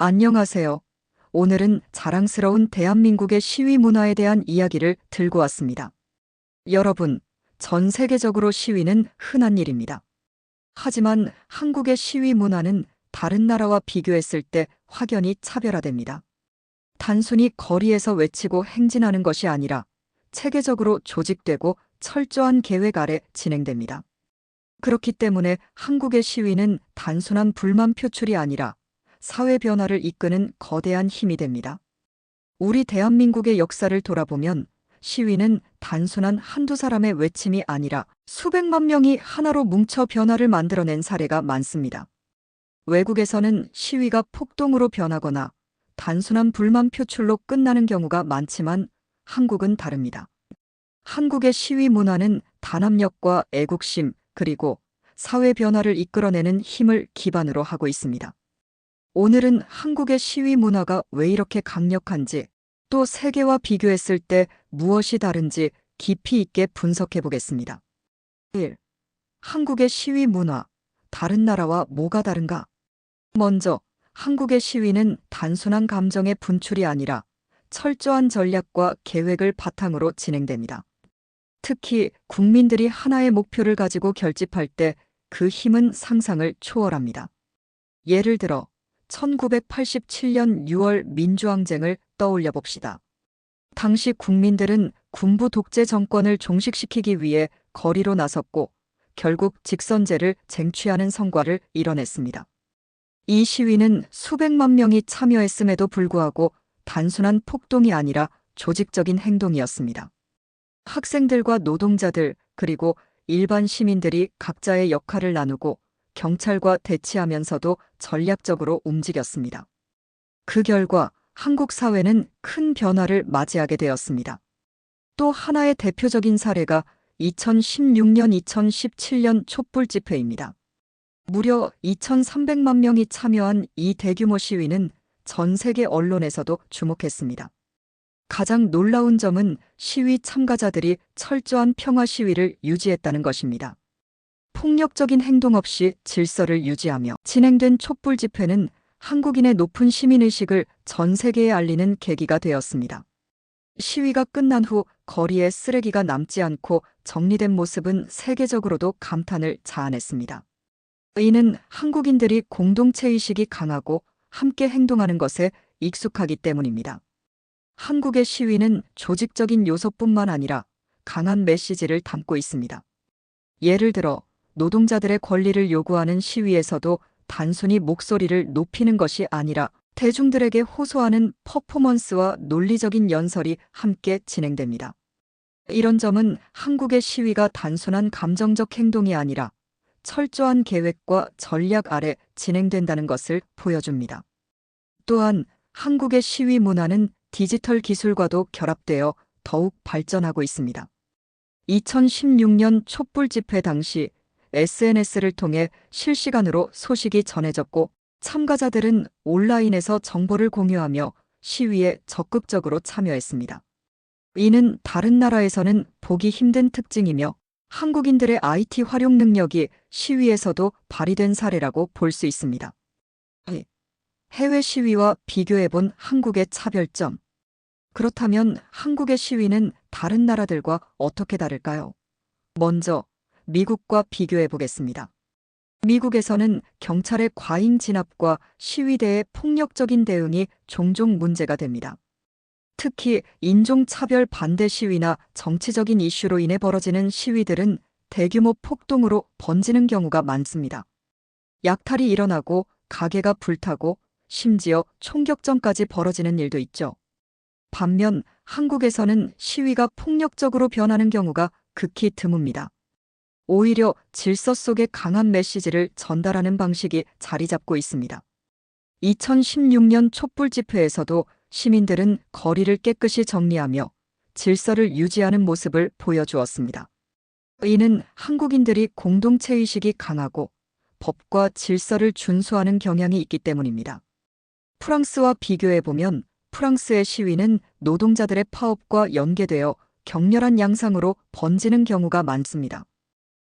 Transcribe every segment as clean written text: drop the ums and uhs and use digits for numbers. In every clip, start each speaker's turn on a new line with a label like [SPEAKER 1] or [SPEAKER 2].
[SPEAKER 1] 안녕하세요. 오늘은 자랑스러운 대한민국의 시위 문화에 대한 이야기를 들고 왔습니다. 여러분, 전 세계적으로 시위는 흔한 일입니다. 하지만 한국의 시위 문화는 다른 나라와 비교했을 때 확연히 차별화됩니다. 단순히 거리에서 외치고 행진하는 것이 아니라 체계적으로 조직되고 철저한 계획 아래 진행됩니다. 그렇기 때문에 한국의 시위는 단순한 불만 표출이 아니라 사회 변화를 이끄는 거대한 힘이 됩니다. 우리 대한민국의 역사를 돌아보면 시위는 단순한 한두 사람의 외침이 아니라 수백만 명이 하나로 뭉쳐 변화를 만들어낸 사례가 많습니다. 외국에서는 시위가 폭동으로 변하거나 단순한 불만 표출로 끝나는 경우가 많지만 한국은 다릅니다. 한국의 시위 문화는 단합력과 애국심 그리고 사회 변화를 이끌어내는 힘을 기반으로 하고 있습니다. 오늘은 한국의 시위 문화가 왜 이렇게 강력한지, 또 세계와 비교했을 때 무엇이 다른지 깊이 있게 분석해 보겠습니다. 1. 한국의 시위 문화, 다른 나라와 뭐가 다른가? 먼저, 한국의 시위는 단순한 감정의 분출이 아니라 철저한 전략과 계획을 바탕으로 진행됩니다. 특히 국민들이 하나의 목표를 가지고 결집할 때 그 힘은 상상을 초월합니다. 예를 들어 1987년 6월 민주항쟁을 떠올려 봅시다. 당시 국민들은 군부 독재 정권을 종식시키기 위해 거리로 나섰고 결국 직선제를 쟁취하는 성과를 이뤄냈습니다. 이 시위는 수백만 명이 참여했음에도 불구하고 단순한 폭동이 아니라 조직적인 행동이었습니다. 학생들과 노동자들 그리고 일반 시민들이 각자의 역할을 나누고 경찰과 대치하면서도 전략적으로 움직였습니다. 그 결과 한국 사회는 큰 변화를 맞이하게 되었습니다. 또 하나의 대표적인 사례가 2016년, 2017년 촛불 집회입니다. 무려 2,300만 명이 참여한 이 대규모 시위는 전 세계 언론에서도 주목했습니다. 가장 놀라운 점은 시위 참가자들이 철저한 평화 시위를 유지했다는 것입니다. 폭력적인 행동 없이 질서를 유지하며 진행된 촛불 집회는 한국인의 높은 시민의식을 전 세계에 알리는 계기가 되었습니다. 시위가 끝난 후 거리에 쓰레기가 남지 않고 정리된 모습은 세계적으로도 감탄을 자아냈습니다. 이는 한국인들이 공동체의식이 강하고 함께 행동하는 것에 익숙하기 때문입니다. 한국의 시위는 조직적인 요소뿐만 아니라 강한 메시지를 담고 있습니다. 예를 들어 노동자들의 권리를 요구하는 시위에서도 단순히 목소리를 높이는 것이 아니라 대중들에게 호소하는 퍼포먼스와 논리적인 연설이 함께 진행됩니다. 이런 점은 한국의 시위가 단순한 감정적 행동이 아니라 철저한 계획과 전략 아래 진행된다는 것을 보여줍니다. 또한 한국의 시위 문화는 디지털 기술과도 결합되어 더욱 발전하고 있습니다. 2016년 촛불 집회 당시 SNS를 통해 실시간으로 소식이 전해졌고 참가자들은 온라인에서 정보를 공유하며 시위에 적극적으로 참여했습니다. 이는 다른 나라에서는 보기 힘든 특징이며 한국인들의 IT 활용 능력이 시위에서도 발휘된 사례라고 볼 수 있습니다. 해외 시위와 비교해본 한국의 차별점. 그렇다면 한국의 시위는 다른 나라들과 어떻게 다를까요? 먼저 미국과 비교해 보겠습니다. 미국에서는 경찰의 과잉 진압과 시위대의 폭력적인 대응이 종종 문제가 됩니다. 특히 인종차별 반대 시위나 정치적인 이슈로 인해 벌어지는 시위들은 대규모 폭동으로 번지는 경우가 많습니다. 약탈이 일어나고 가게가 불타고 심지어 총격전까지 벌어지는 일도 있죠. 반면 한국에서는 시위가 폭력적으로 변하는 경우가 극히 드뭅니다. 오히려 질서 속에 강한 메시지를 전달하는 방식이 자리 잡고 있습니다. 2016년 촛불 집회에서도 시민들은 거리를 깨끗이 정리하며 질서를 유지하는 모습을 보여주었습니다. 이는 한국인들이 공동체의식이 강하고 법과 질서를 준수하는 경향이 있기 때문입니다. 프랑스와 비교해보면 프랑스의 시위는 노동자들의 파업과 연계되어 격렬한 양상으로 번지는 경우가 많습니다.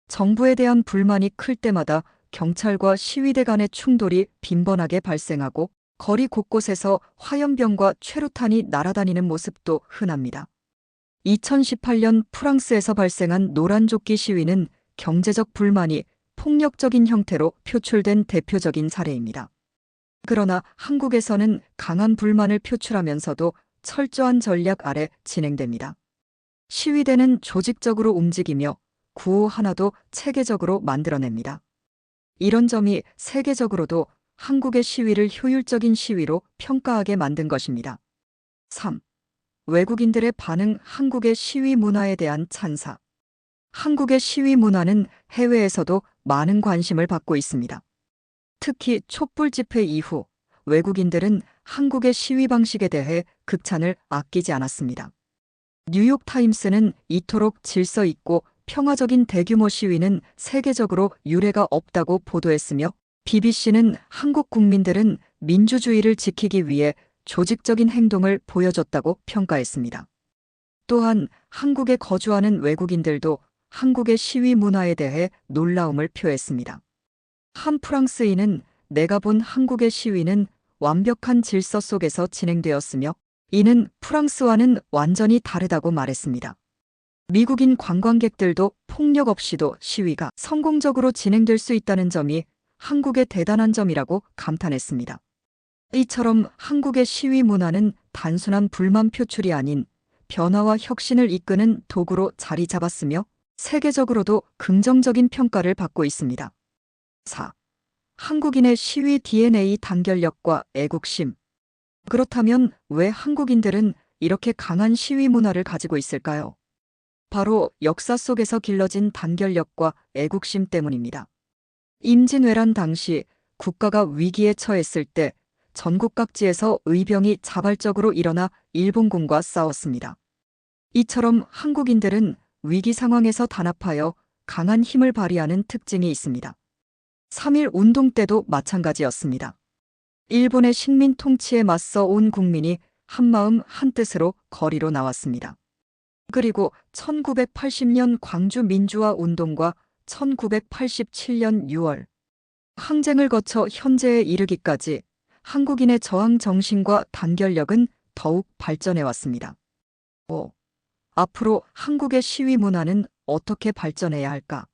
[SPEAKER 1] 정부에 대한 불만이 클 때마다 경찰과 시위대 간의 충돌이 빈번하게 발생하고 거리 곳곳에서 화염병과 최루탄이 날아다니는 모습도 흔합니다. 2018년 프랑스에서 발생한 노란조끼 시위는 경제적 불만이 폭력적인 형태로 표출된 대표적인 사례입니다. 그러나 한국에서는 강한 불만을 표출하면서도 철저한 전략 아래 진행됩니다. 시위대는 조직적으로 움직이며 구호 하나도 체계적으로 만들어냅니다. 이런 점이 세계적으로도 한국의 시위를 효율적인 시위로 평가하게 만든 것입니다. 3. 외국인들의 반응. 한국의 시위 문화에 대한 찬사. 한국의 시위 문화는 해외에서도 많은 관심을 받고 있습니다. 특히 촛불 집회 이후 외국인들은 한국의 시위 방식에 대해 극찬을 아끼지 않았습니다. 뉴욕타임스는 이토록 질서 있고 평화적인 대규모 시위는 세계적으로 유례가 없다고 보도했으며, BBC는 한국 국민들은 민주주의를 지키기 위해 조직적인 행동을 보여줬다고 평가했습니다. 또한 한국에 거주하는 외국인들도 한국의 시위 문화에 대해 놀라움을 표했습니다. 한 프랑스인은 내가 본 한국의 시위는 완벽한 질서 속에서 진행되었으며 이는 프랑스와는 완전히 다르다고 말했습니다. 미국인 관광객들도 폭력 없이도 시위가 성공적으로 진행될 수 있다는 점이 한국의 대단한 점이라고 감탄했습니다. 이처럼 한국의 시위 문화는 단순한 불만 표출이 아닌 변화와 혁신을 이끄는 도구로 자리 잡았으며 세계적으로도 긍정적인 평가를 받고 있습니다. 4. 한국인의 시위 DNA. 단결력과 애국심. 그렇다면 왜 한국인들은 이렇게 강한 시위 문화를 가지고 있을까요? 바로 역사 속에서 길러진 단결력과 애국심 때문입니다. 임진왜란 당시 국가가 위기에 처했을 때 전국 각지에서 의병이 자발적으로 일어나 일본군과 싸웠습니다. 이처럼 한국인들은 위기 상황에서 단합하여 강한 힘을 발휘하는 특징이 있습니다. 3.1 운동 때도 마찬가지였습니다. 일본의 식민 통치에 맞서 온 국민이 한마음 한뜻으로 거리로 나왔습니다. 그리고 1980년 광주 민주화 운동과 1987년 6월 항쟁을 거쳐 현재에 이르기까지 한국인의 저항 정신과 단결력은 더욱 발전해 왔습니다. 5. 앞으로 한국의 시위 문화는 어떻게 발전해야 할까?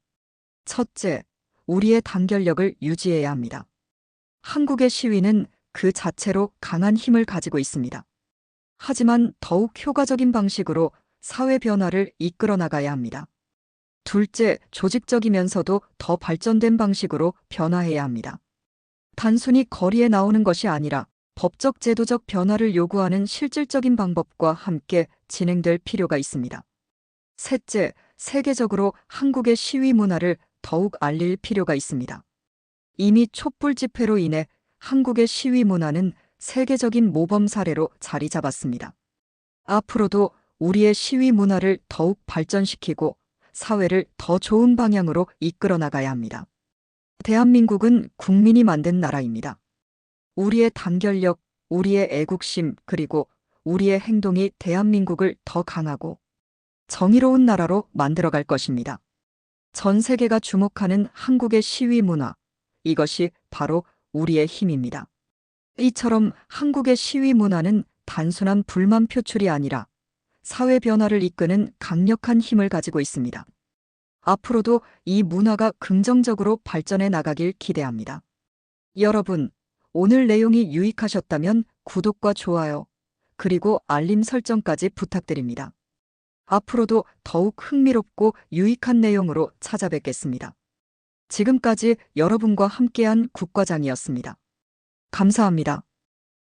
[SPEAKER 1] 첫째, 우리의 단결력을 유지해야 합니다. 한국의 시위는 그 자체로 강한 힘을 가지고 있습니다. 하지만 더욱 효과적인 방식으로 사회 변화를 이끌어 나가야 합니다. 둘째, 조직적이면서도 더 발전된 방식으로 변화해야 합니다. 단순히 거리에 나오는 것이 아니라 법적 제도적 변화를 요구하는 실질적인 방법과 함께 진행될 필요가 있습니다. 셋째, 세계적으로 한국의 시위 문화를 더욱 알릴 필요가 있습니다. 이미 촛불 집회로 인해 한국의 시위 문화는 세계적인 모범 사례로 자리 잡았습니다. 앞으로도 우리의 시위 문화를 더욱 발전시키고 사회를 더 좋은 방향으로 이끌어 나가야 합니다. 대한민국은 국민이 만든 나라입니다. 우리의 단결력, 우리의 애국심, 그리고 우리의 행동이 대한민국을 더 강하고 정의로운 나라로 만들어갈 것입니다. 전 세계가 주목하는 한국의 시위 문화, 이것이 바로 우리의 힘입니다. 이처럼 한국의 시위 문화는 단순한 불만 표출이 아니라 사회 변화를 이끄는 강력한 힘을 가지고 있습니다. 앞으로도 이 문화가 긍정적으로 발전해 나가길 기대합니다. 여러분, 오늘 내용이 유익하셨다면 구독과 좋아요, 그리고 알림 설정까지 부탁드립니다. 앞으로도 더욱 흥미롭고 유익한 내용으로 찾아뵙겠습니다. 지금까지 여러분과 함께한 국과장이었습니다. 감사합니다.